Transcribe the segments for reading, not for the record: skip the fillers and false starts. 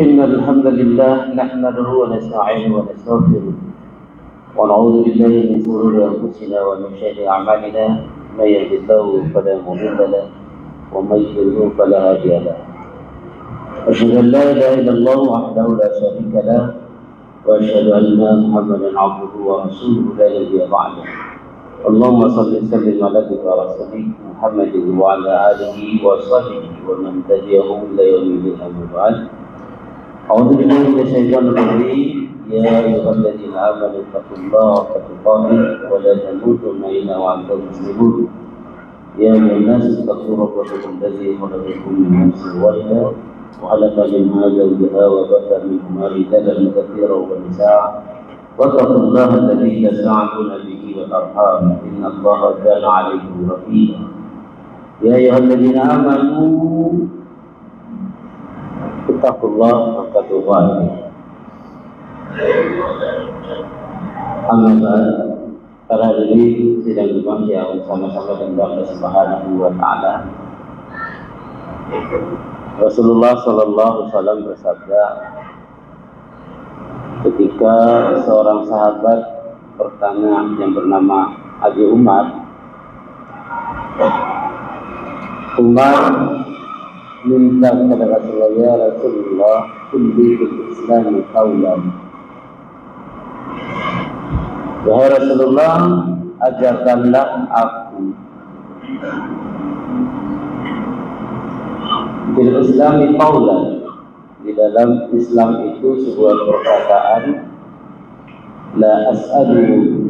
إن الحمد لله نحمده ونستعينه ونستغفره ونعوذ بالله من شرور أنفسنا ومن شر أعمالنا من يهد الله فلا مضل له ومن يضلل فلا هادي له أشهد أن لا إله إلا الله وحده لا شريك له وأشهد أن محمدا عبده ورسوله لا نبي بعده اللهم صل وسلم على عبدك ورسولك محمد وعلى آله وصحبه ومن تبعهم إلى يوم الدين أما بعد أعوذ بالله من الشيطان الرجيم يا أيها الذين آمنوا اتقوا الله حق تقاته ولا تموتن إلا وأنتم مسلمون يا أيها الناس اتقوا ربكم الذي خلقكم من نفس واحدة وخلق منها زوجها وبث منهما رجالا كثيرا ونساء واتقوا الله الذي تساءلون به والأرحام إن الله كان عليكم رقيبا يا أيها الذين آمنوا اتقوا حق تقاته Amma ba'd. Pada hari ini sidang Jumat yang sama-sama dengan Allah Subhanahu wa taala. Rasulullah sallallahu alaihi wasallam bersabda ketika seorang sahabat bertanya yang bernama Abi Umar minta kepada Rasulullah, ya Rasulullah, kulli Islam qaulan. Wahai Rasulullah, ajarkanlah aku bil Islami qaulan. Di dalam Islam itu sebuah perkataan, la as'alu,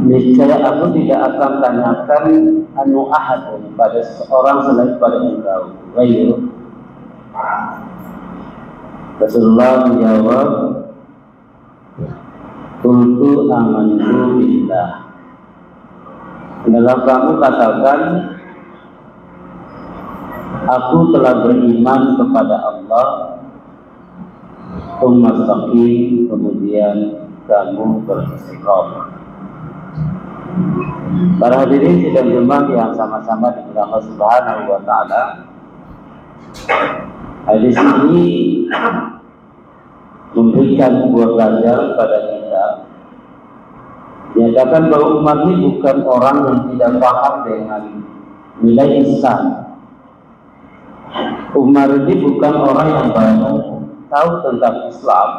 niscaya aku tidak akan tanyakan anu ahad pada seorang selain pada engkau. Ghairu. Rasulullah menjawab, qultu amantu billah. Dalam kamu katakan, aku telah beriman kepada Allah. Tsumastaqim, kemudian kamu beristiqamah. Para hadirin sidang Jumat yang sama-sama dimuliakan Allah Subhanahu wa taala. Hadis ini memberikan sebuah pelajaran pada kita. Menyatakan bahwa umat ini bukan orang yang tidak paham dengan nilai Islam. Umar ini bukan orang yang baru tahu tentang Islam,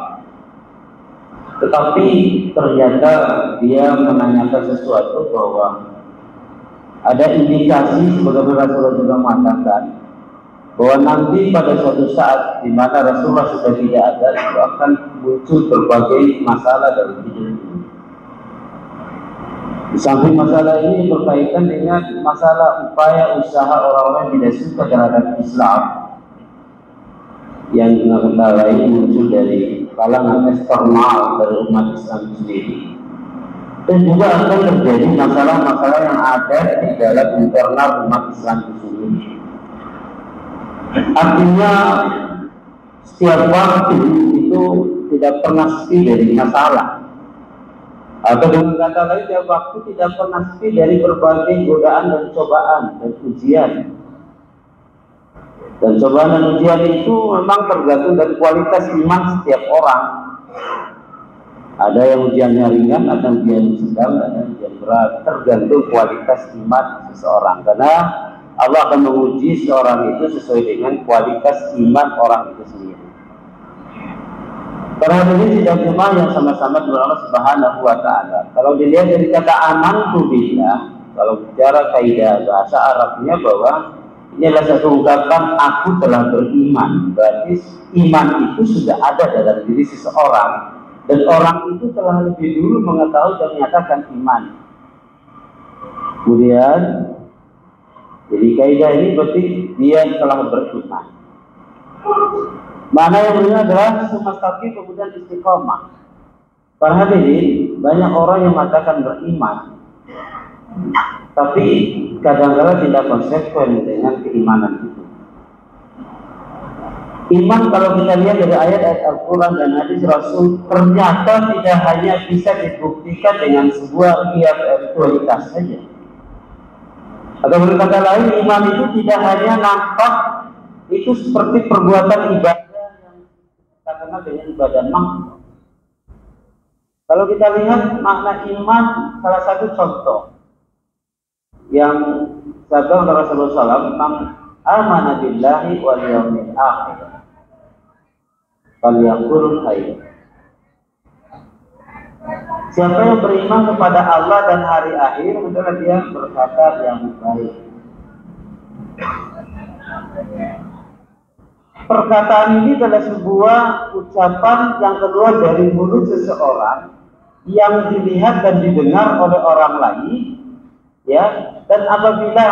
tetapi ternyata dia menanyakan sesuatu bahwa ada indikasi sebagaimana Rasulullah juga mengatakan bahwa nanti pada suatu saat di mana Rasulullah sudah tidak ada, itu akan muncul berbagai masalah dalam hidup ini. Di samping masalah ini berkaitan dengan masalah upaya usaha orang-orang yang tidak suka terhadap Islam yang lain muncul dari kalangan eksternal dari umat Islam sendiri, dan juga akan terjadi masalah-masalah yang ada di dalam internal umat Islam sendiri. Artinya setiap waktu itu tidak pernah sepi dari masalah, atau dengan kata lain setiap waktu tidak pernah sepi dari berbagai godaan dan cobaan dan ujian. Dan cobaan dan ujian itu memang tergantung dari kualitas iman setiap orang. Ada yang ujiannya ringan, ada ujian sedang, ada ujian berat. Tergantung kualitas iman seseorang. Karena Allah akan menguji seorang itu sesuai dengan kualitas iman orang itu sendiri. Para hadirin sidang Jumat yang sama-sama dengan Allah Subhanahu wa taala. Kalau dilihat dari kata amantu billah, kalau bicara kaidah bahasa Arabnya bahwa ini adalah satu ungkapan aku telah beriman. Berarti iman itu sudah ada dalam diri seseorang, dan orang itu telah lebih dulu mengetahui dan menyatakan iman. Kemudian jadi kaidah ini berarti dia telah beriman. Mana yang benar adalah tsumastaqim, kemudian istiqomah. Para hadirin, banyak orang yang mengatakan beriman, tapi kadang-kadang tidak konsekuen dengan keimanan itu. Iman kalau kita lihat dari ayat-ayat Al-Quran dan hadis Rasul, ternyata tidak hanya bisa dibuktikan dengan sebuah ritualitas saja. Atau berkata lain, iman itu tidak hanya nampak, itu seperti perbuatan ibadah yang kita kenal dengan ibadah makhluk. Kalau kita lihat makna iman, salah satu contoh yang sabda Rasulullah SAW, "Man amana billahi wal yawmil akhir, falyaqul khairan." Siapa yang beriman kepada Allah dan hari akhir, hendaklah dia berkata yang baik. Perkataan ini adalah sebuah ucapan yang keluar dari mulut seseorang yang dilihat dan didengar oleh orang lain, ya. Dan apabila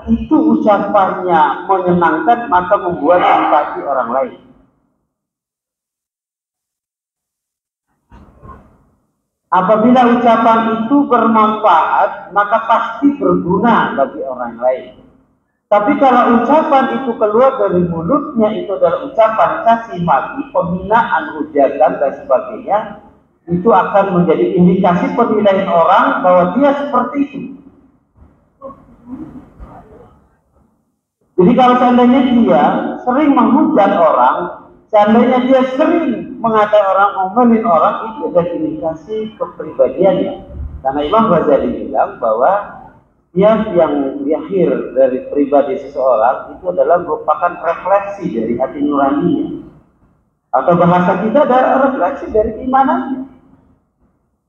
itu ucapannya menyenangkan, maka membuat simpati orang lain. Apabila ucapan itu bermanfaat, maka pasti berguna bagi orang lain. Tapi kalau ucapan itu keluar dari mulutnya itu adalah ucapan caci maki, penghinaan, hujatan dan sebagainya, itu akan menjadi indikasi penilaian orang bahwa dia seperti itu. Jadi kalau seandainya dia sering menghujat orang, seandainya dia sering mengatai orang, ngomelin orang, itu adalah indikasi kepribadiannya. Karena Imam Ghazali bilang bahwa yang lahir dari pribadi seseorang itu adalah merupakan refleksi dari hati nuraninya. Atau bahasa kita adalah refleksi dari keimanannya.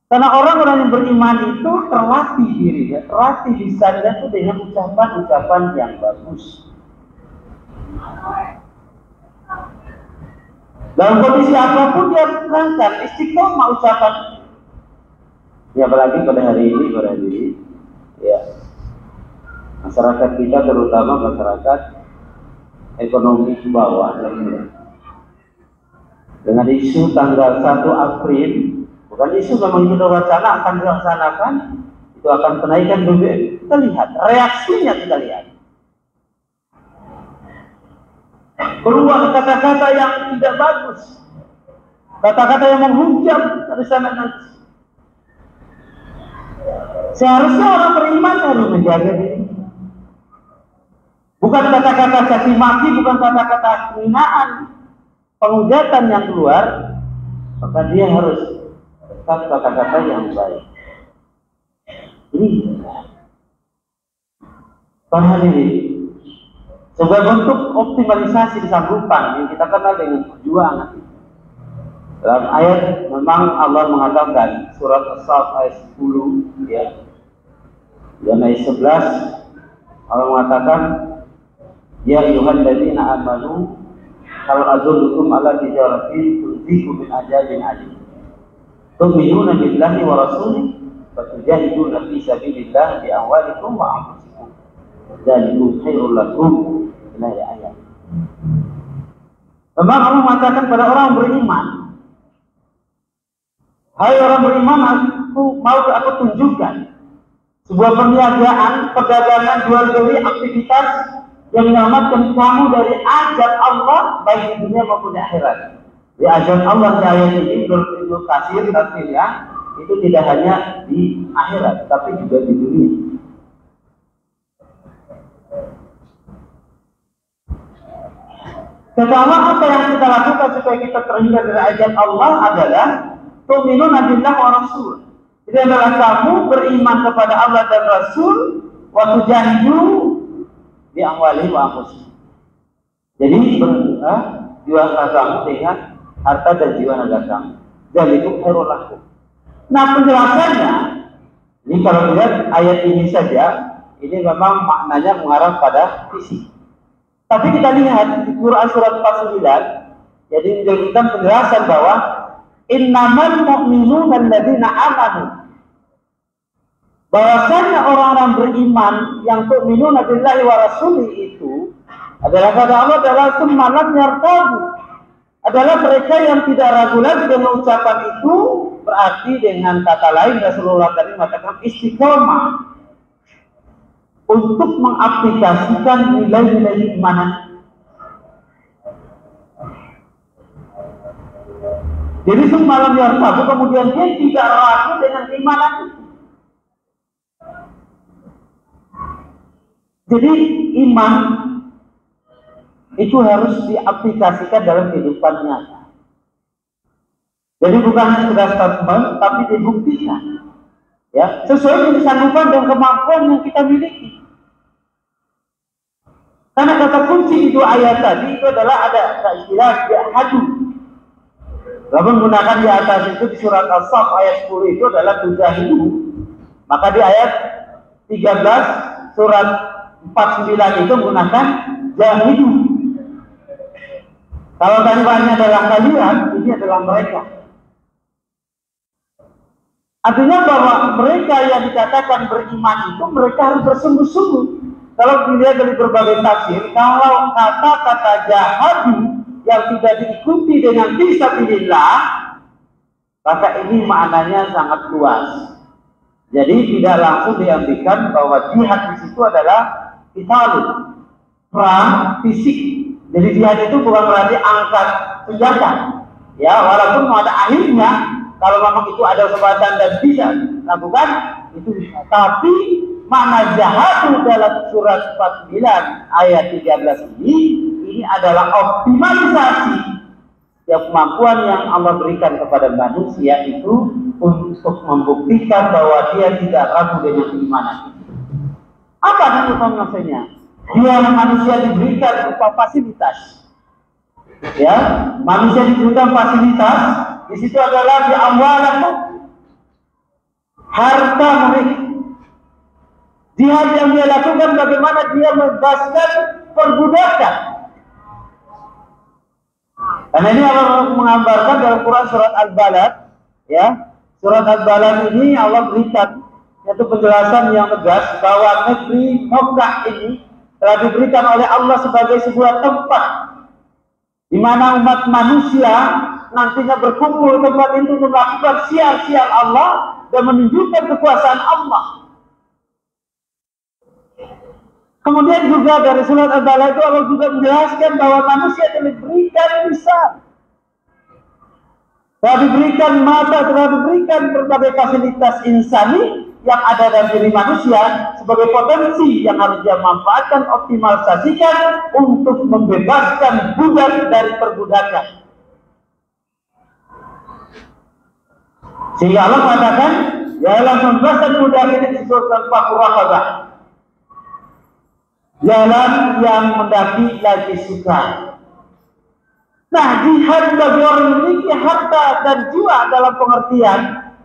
Karena orang-orang yang beriman itu terlatih dirinya, terlatih lisannya itu dengan ucapan-ucapan yang bagus. Dalam kondisi apapun dia terangkan istiqomah ucapan. Ya apalagi pada hari ini, ya masyarakat kita terutama masyarakat ekonomi bawah dengan isu tanggal 1 April, bukan isu memang kita wacana akan dilaksanakan, itu akan kenaikan BBM. Kita lihat reaksinya, kita lihat keluar kata-kata yang tidak bagus, kata-kata yang menghujam dari sana nanti. Seharusnya orang beriman harus menjaga diri. Bukan kata-kata caci maki, bukan kata-kata hinaan, penghujatan yang keluar, maka dia harus tetap kata-kata yang baik. Ini para hadirin, sebagai bentuk optimalisasi disanggupan yang kita kenal dengan perjuangan. Dalam ayat memang Allah mengatakan surat As-Saff ayat 10, ya. Dan ayat 11 Allah mengatakan, ya ayyuhalladzina amanu hal adullukum ala tijaratin tunjikum min ajabin alim. Tu'minuna billahi wa rasulih wa tujahiduna fi sabilillah bi amwalikum wa anfusikum. Dzalikum khairul lakum. Ila ayat. Memang Allah mengatakan pada orang beriman, hai orang beriman, aku tunjukkan sebuah perniagaan, perdagangan, jual beli, aktivitas yang menyelamatkan kamu dari azab Allah baik di dunia maupun di akhirat. Di azab Allah di ayat ini Ibnu Katsir tafsirnya itu tidak hanya di akhirat, tapi juga di dunia. Pertama, apa yang kita lakukan supaya kita terhindar dari azab Allah adalah tu'minuna billahi wa rasul. Jadi adalah kamu beriman kepada Allah dan Rasul, wa tujahidu bi amwalihi wa anfusikum. Jadi jual kamu dengan harta dan jiwa naga kamu. Dzalikum khairul lakum. Nah, penjelasannya ini kalau lihat ayat ini saja, ini memang maknanya mengarah pada fisik. Tapi kita lihat di Quran surat 49, jadi menjadikan penjelasan bahwa innamal mu'minuna alladzina amanu. Bahwasanya orang-orang beriman yang tu'minuna billahi wa rasuli itu adalah pada Allah adalah semalam yartabu. Adalah mereka yang tidak ragu lagi dengan ucapan itu, berarti dengan kata lain Rasulullah tadi mengatakan istiqomah untuk mengaplikasikan nilai-nilai keimanan. Jadi semalam yartabu, kemudian dia tidak ragu dengan keimanan itu. Jadi iman itu harus diaplikasikan dalam kehidupan nyata. Jadi bukan hanya sekedar statement, tapi dibuktikan. Ya, sesuai dengan kesanggupan dan kemampuan yang kita miliki. Karena kata kunci itu ayat tadi itu adalah ada istilah jahadu. Lalu menggunakan di atas itu di surat As-Saff ayat 10 itu adalah tujahidu. Maka di ayat 13 surat 49 itu menggunakan jahidu. Kalau kalimatnya adalah kalian, ini adalah mereka. Artinya bahwa mereka yang dikatakan beriman itu mereka harus bersungguh-sungguh. Kalau dilihat dari berbagai tafsir, kalau kata-kata jahadu yang tidak diikuti dengan fisabilillah, maka ini maknanya sangat luas. Jadi tidak langsung diambilkan bahwa jihad di situ adalah qitalun, perang fisik. Jadi jihad itu bukan berarti angkat senjata. Ya, walaupun ada akhirnya, kalau memang itu ada kesempatan dan bisa lakukan itu bisa. Tapi makna jahadu dalam surat 49 ayat 13 ini adalah optimalisasi kemampuan yang Allah berikan kepada manusia itu untuk membuktikan bahwa dia tidak ragu dengan keimanan. Apa maksudnya? Dia manusia diberikan berupa fasilitas. Ya, manusia diberikan fasilitas. Di situ adalah di amwalakum, harta mereka. Jihad yang dia lakukan bagaimana dia membebaskan perbudakan. Karena ini Allah menggambarkan dalam Quran surat Al-Balad, ya. Surat Al-Balad ini Allah berikan yaitu penjelasan yang tegas bahwa negeri Mekah ini telah diberikan oleh Allah sebagai sebuah tempat di mana umat manusia nantinya berkumpul tempat itu untuk melakukan siar-siar Allah dan menunjukkan kekuasaan Allah. Kemudian juga dari surat Al-Balad itu Allah juga menjelaskan bahwa manusia telah diberikan lisan, telah diberikan mata, telah diberikan berbagai fasilitas insani yang ada dalam diri manusia sebagai potensi yang harus dia manfaatkan, optimalisasikan untuk membebaskan budak dari perbudakan. Sehingga Allah mengatakan, jalan membebaskan budak ini disebutkan fakur raqabah, jalan yang mendaki lagi suka. Nah, jihad bagi orang yang memiliki harta dan jiwa dalam pengertian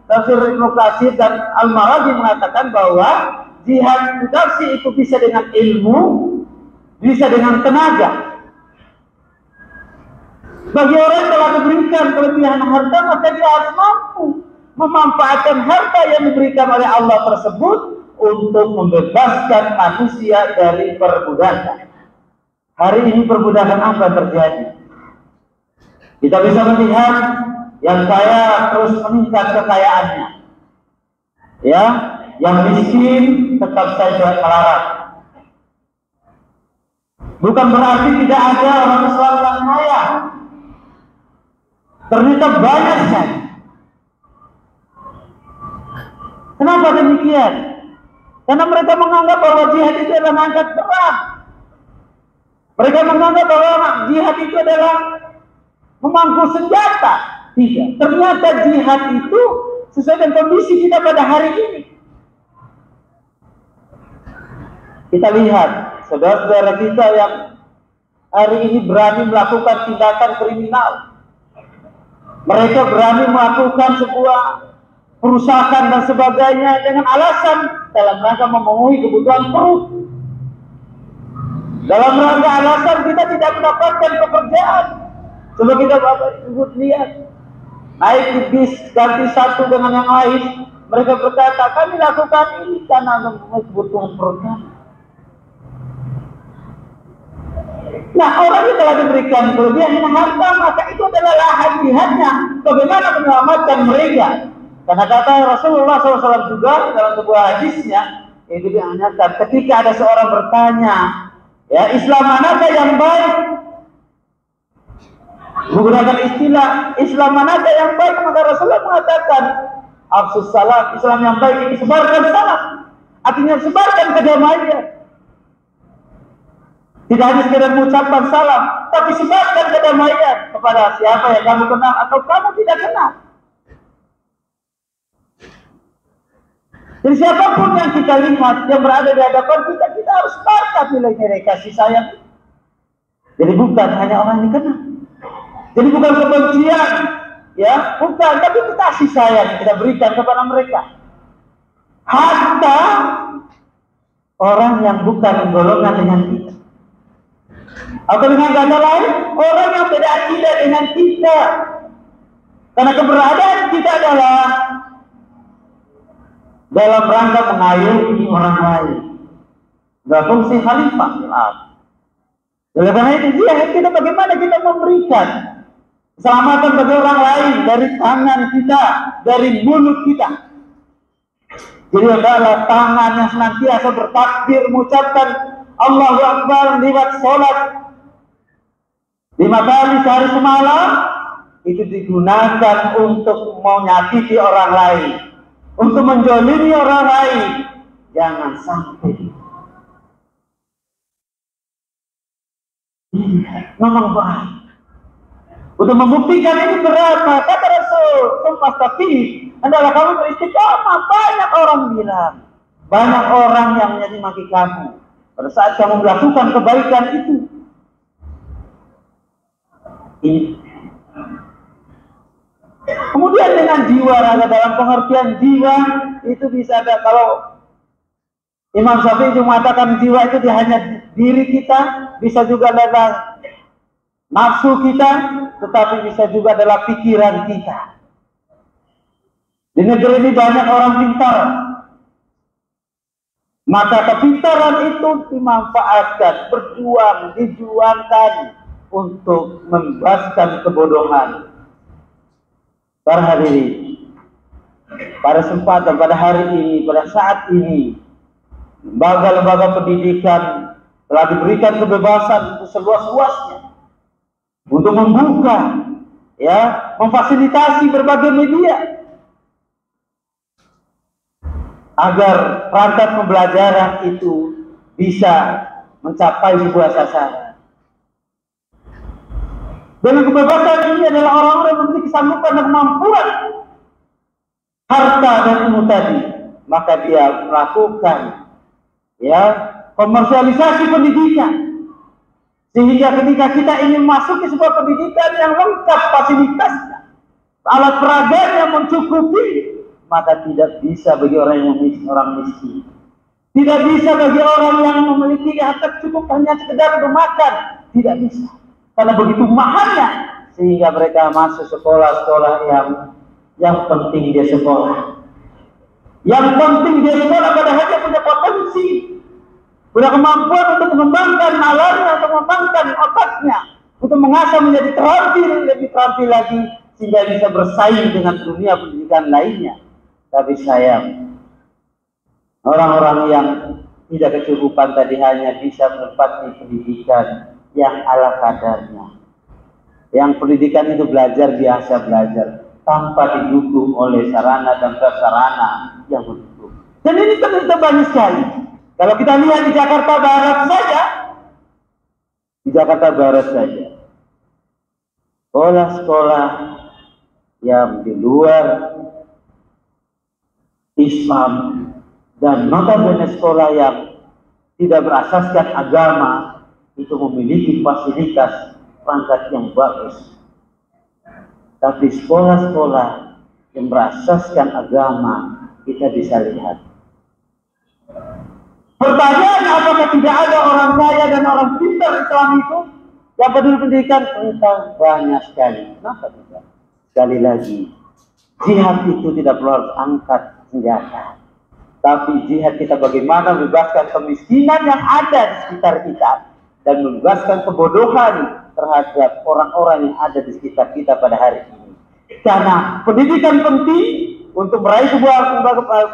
tafsir Ibnu Katsir dan Al-Maraghi mengatakan bahwa jihad nafsi itu bisa dengan ilmu, bisa dengan tenaga. Bagi orang yang telah diberikan kelebihan harta, maka dia harus mampu memanfaatkan harta yang diberikan oleh Allah tersebut untuk membebaskan manusia dari perbudakan. Hari ini perbudakan apa yang terjadi? Kita bisa melihat yang kaya terus meningkat kekayaannya, ya, yang miskin tetap saja melarat. Bukan berarti tidak ada orang Islam yang kaya. Ternyata banyak saja. Kenapa demikian? Karena mereka menganggap bahwa jihad itu adalah mengangkat perang. Mereka menganggap bahwa jihad itu adalah memangku senjata. Tidak. Ternyata jihad itu sesuai dengan kondisi kita pada hari ini. Kita lihat saudara-saudara kita yang hari ini berani melakukan tindakan kriminal. Mereka berani melakukan sebuah perusakan dan sebagainya dengan alasan dalam rangka memenuhi kebutuhan perut. Dalam rangka alasan kita tidak mendapatkan pekerjaan. Coba kita Bapak lihat, naik di bis ganti satu dengan yang lain, mereka berkata kami lakukan ini karena memenuhi kebutuhan perut kami. Nah, orang yang telah diberikan kelebihan harta, maka itu adalah lahan jihadnya. Bagaimana menyelamatkan mereka? Karena kata Rasulullah SAW juga dalam sebuah hadisnya, itu dianyakan ketika ada seorang bertanya, ya, Islam manakah yang baik? Menggunakan istilah Islam manakah yang baik, maka Rasulullah mengatakan afsus salam, Islam yang baik itu sebarkan salam, artinya sebarkan kedamaian. Tidak hanya sekedar mengucapkan salam, tapi sebarkan kedamaian kepada siapa yang kamu kenal atau kamu tidak kenal. Jadi siapapun yang kita lihat, yang berada di hadapan kita, kita harus sebarkan nilai-nilai kasih sayang. Jadi bukan hanya orang yang dikenal. Jadi bukan kebencian, ya, bukan, tapi kasih sayang yang kita berikan kepada mereka. Hatta orang yang bukan golongan dengan kita. Atau dengan kata lain, orang yang beda akidah dengan kita. Karena keberadaan kita adalah dalam rangka mengayomi orang lain. Dalam fungsi khalifah. Oleh karena itu, kita bagaimana kita memberikan keselamatan bagi orang lain dari tangan kita, dari mulut kita. Jadi adalah tangan yang senantiasa bertakbir, mengucapkan Allahu Akbar lewat sholat 5 kali sehari semalam, itu digunakan untuk menyakiti orang lain, untuk menjolimi orang lain. Jangan sampai. Memang berat. Untuk membuktikan ini berat, kata Rasul, sumpah tapi adalah kamu beristiqamah. Banyak orang bilang, banyak orang yang menjadi maki kamu pada saat kamu melakukan kebaikan itu. Ini. Kemudian dengan jiwa, dalam pengertian jiwa itu bisa ada, kalau Imam Syafi'i mengatakan jiwa itu hanya diri kita, bisa juga adalah nafsu kita, tetapi bisa juga adalah pikiran kita. Di negeri ini banyak orang pintar, maka kepintaran itu dimanfaatkan, berjuang, dijuangkan untuk membebaskan kebodohan. Para hadirin, pada kesempatan pada hari ini, pada saat ini, lembaga-lembaga pendidikan telah diberikan kebebasan untuk seluas-luasnya untuk membuka, ya, memfasilitasi berbagai media agar perangkat pembelajaran itu bisa mencapai sebuah sasaran. Dengan kebebasan ini adalah orang-orang yang memiliki sanggupan dan kemampuan harta dan ilmu tadi, maka dia melakukan, ya, komersialisasi pendidikan, sehingga ketika kita ingin masuk ke sebuah pendidikan yang lengkap fasilitasnya, alat peraganya mencukupi, maka tidak bisa bagi orang miskin. Tidak bisa bagi orang yang memiliki harta cukup hanya sekedar untuk makan, tidak bisa. Karena begitu mahalnya, sehingga mereka masuk sekolah-sekolah yang penting dia sekolah. Yang penting dia sekolah padahal dia punya potensi, punya kemampuan untuk mengembangkan nalarnya, untuk mengembangkan otaknya, untuk mengasah menjadi lebih terampil lagi, sehingga bisa bersaing dengan dunia pendidikan lainnya. Tapi sayang, orang-orang yang tidak kecukupan tadi hanya bisa menempati pendidikan yang ala kadarnya. Yang pendidikan itu belajar biasa belajar, tanpa didukung oleh sarana dan prasarana yang mendukung. Dan ini ternyata banyak sekali. Kalau kita lihat di Jakarta Barat saja, sekolah-sekolah yang di luar Islam dan notabene sekolah yang tidak berasaskan agama itu memiliki fasilitas perangkat yang bagus. Tapi sekolah-sekolah yang berasaskan agama, kita bisa lihat. Pertanyaan, apakah tidak ada orang kaya dan orang pintar Islam itu yang peduli pendidikan? Ternyata banyak sekali. Kenapa tidak? Sekali lagi, jihad itu tidak perlu harus angkat senjata. Tapi jihad kita bagaimana membebaskan kemiskinan yang ada di sekitar kita dan membebaskan kebodohan terhadap orang-orang yang ada di sekitar kita pada hari ini. Karena pendidikan penting untuk meraih sebuah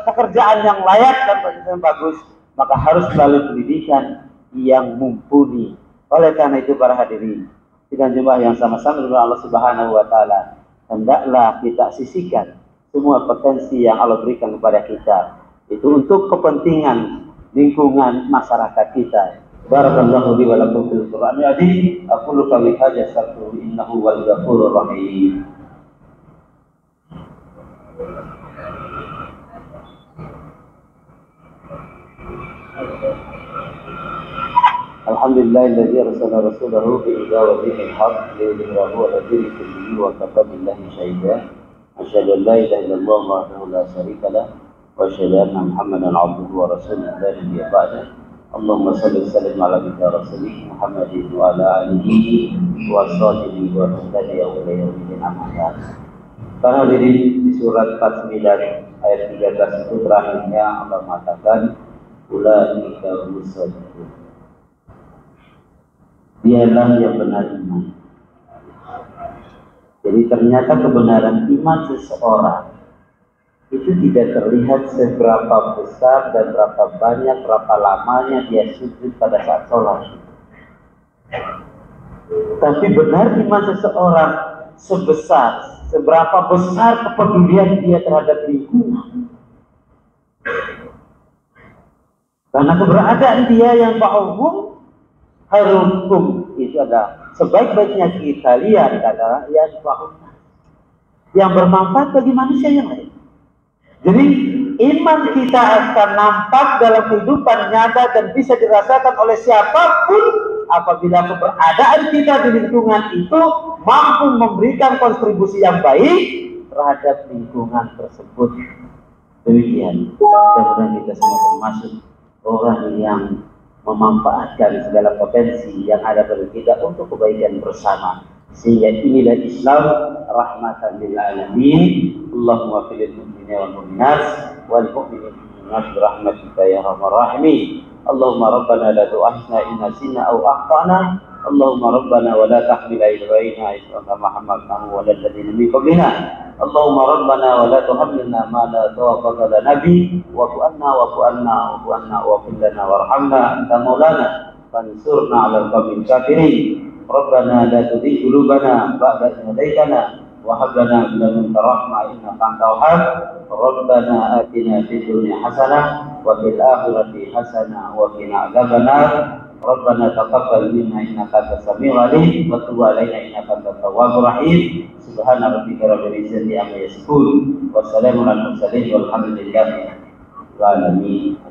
pekerjaan yang layak dan yang bagus, maka harus melalui pendidikan yang mumpuni. Oleh karena itu para hadirin, dengan jemaah yang sama-sama dengan Allah Subhanahu wa taala, hendaklah kita sisihkan semua potensi yang Allah berikan kepada kita. Itu untuk kepentingan lingkungan masyarakat kita, Barakallahu li wa lakum fil Qur'anil azim. Aqulu qawli hadza astaghfiru innahu wal ghafurur rahim. Alhamdulillahilladzi arsala rasulahu bil huda wa dinil haqq liyudhhirahu 'ala dini kullihi wa kafa billahi shahida. Asyhadu an la ilaha illallah wahdahu la syarika lah wa asyhadu anna Muhammadan 'abduhu wa rasuluhu la nabiyya ba'dahu. Allahumma salli wa sallim ala rasulih Muhammadin wa ala alihi wa sahbihi wa tabi'in wa tabi'in amma ba'd. Para hadirin, di surat 49 ayat 13 itu terakhirnya Allah mengatakan ulaika hum-shadiqun. Dialah yang benar iman. Jadi ternyata kebenaran iman seseorang itu tidak terlihat seberapa besar dan berapa banyak, berapa lamanya dia sujud pada saat sholat. Tapi benar iman seseorang seberapa besar kepedulian dia terhadap lingkungan. Karena keberadaan dia yang ba'uhum harukum itu ada sebaik-baiknya kalian adalah yang ba'uhum, yang bermanfaat bagi manusia yang lain. Jadi iman kita akan nampak dalam kehidupan nyata dan bisa dirasakan oleh siapapun apabila keberadaan kita di lingkungan itu mampu memberikan kontribusi yang baik terhadap lingkungan tersebut. Demikian, mudah-mudahan kita semua termasuk orang yang memanfaatkan segala potensi yang ada pada kita untuk kebaikan bersama. Sehingga inilah Islam rahmatan lil alamin. Allahumma fil mu'minina wal mu'minat wal mu'minin bi rahmatika ya arhamar rahimin. Allahumma rabbana la tu'akhidhna in nasina aw akhtana. Allahumma rabbana wa la tahmil alaina isran kama hamalnahu wa lil ladzina min qablina. Allahumma rabbana wa la tuhammilna ma la taqata lana bi wa anna wa anna wa anna wa qul lana warhamna anta maulana fansurna 'alal qawmil kafirin. Rabbana la tuzigh qulubana ba'da idh hadaytana wa hab lana min ladunka rahmah innaka antal wahhab. Rabbana atina fid dunya hasanah wa fil akhirati hasanah wa qina adzabannar. Rabbana taqabbal minna innaka antas samiul 'alim wa tub 'alaina innaka antat tawwabur rahim. Subhana rabbika rabbil izzati amma yasifun wa salamun alal mursalin walhamdulillahi rabbil alamin.